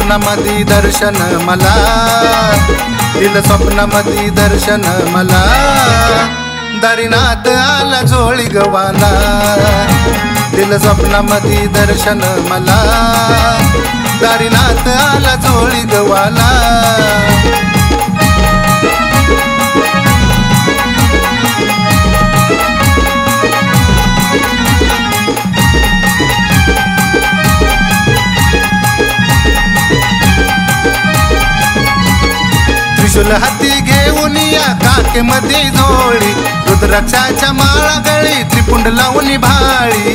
स्वप्नामधी दर्शन मला, दिलं स्वप्नामधी दर्शन मला, दारीनाथ आला झोळी गवाला, दिलं स्वप्नामधी दर्शन मला, दारीनाथ आला झोळी गवाला। त्रिशूल हाती घेऊन या काकेमध्ये झोळी, रुद्राक्षाच्या माळा गळी, त्रिपुंड लावून भाळी।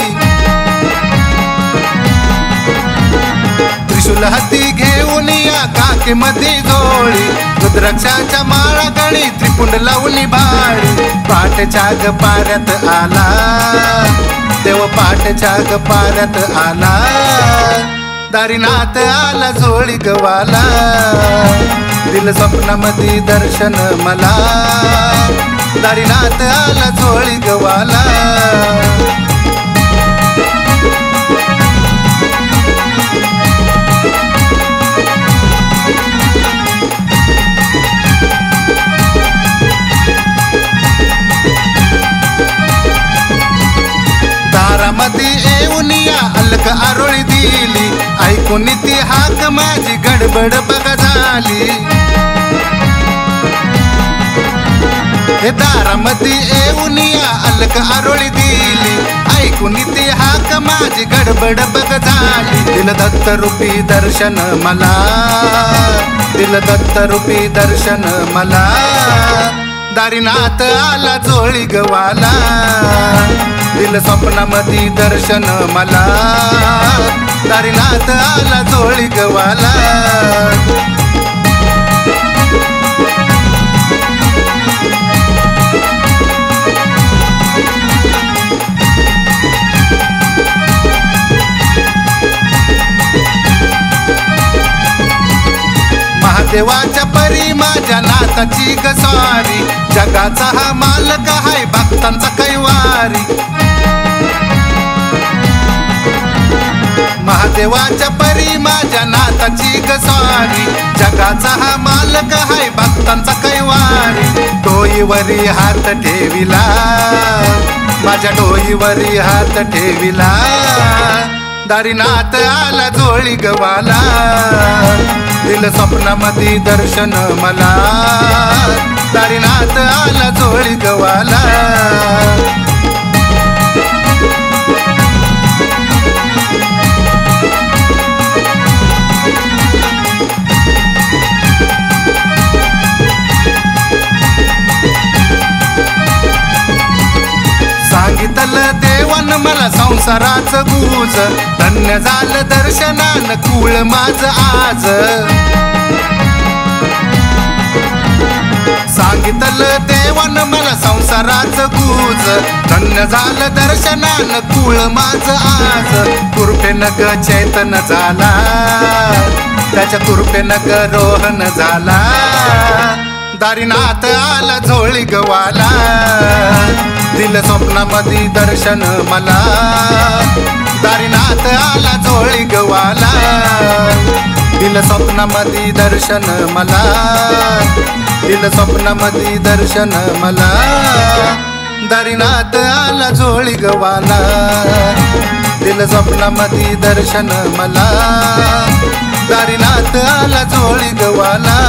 त्रिशूल हाती घेऊन या काकेमध्ये झोळी, रुद्राक्षाच्या माळा गळी, त्रिपुंड लावून भाळी। पाटच्या ग पाऱ्यात आला देव, पाटच्या ग पाऱ्यात आला, दारीनाथ आला झोळी गवाला, दिलं स्वप्नामधी दर्शन मला, दारीनाथ आला झोळी गवाला। दारामधी येऊन या अलक आरोळी दिली, ऐकून ती हाक माझी गडबड बघा झाली। हे दारामधी येऊन या अलक आरोळी दिली, ऐकून ती हाक माझी गडबड बघ झाली। दिलं दत्त रूपी दर्शन मला, दिलं दत्त रूपी दर्शन मला, दारीनाथ आला झोळी गवाला, दिलं स्वप्नामधी दर्शन मला, दारीनाथ आला झोळी गवाला। महादेवाच्या परी माझ्या नाथाची ग स्वारी, जगाचा हा मालक हाय भक्तांचा कैवारी। महादेवाच्या परी माझ्या नाथाची ग स्वारी, जगाचा हा मालक हाय भक्तांचा कैवारी। डोईवरी हात ठेविला, माझ्या डोईवरी हात ठेविला, दारीनाथ आला झोळी गवाला, दिलं स्वप्नामधी दर्शन मला, दारीनाथ आला झोळी गवाला। सांगितलं देवान मला संसाराचं गुज, धन्य झालं दर्शनान कुळ माझ आज। सांगितलं देवान मला संसाराचं गुज, धन्य झालं दर्शनान कुळ माझ आज। कृपेनं ग चैतन झाला, त्याच्या कृपेनं ग रोहन झाला, दारीनाथ आला झोळी गवाला, दिलं स्वप्नामधी दर्शन मला, दारीनाथ आला झोळी गवाला, दिलं स्वप्नामधी दर्शन मला, दिलं स्वप्नामधी दर्शन मला, दारीनाथ आला झोळी गवाला, दिलं स्वप्नामधी दर्शन मला, दारीनाथ आला झोळी गवाला।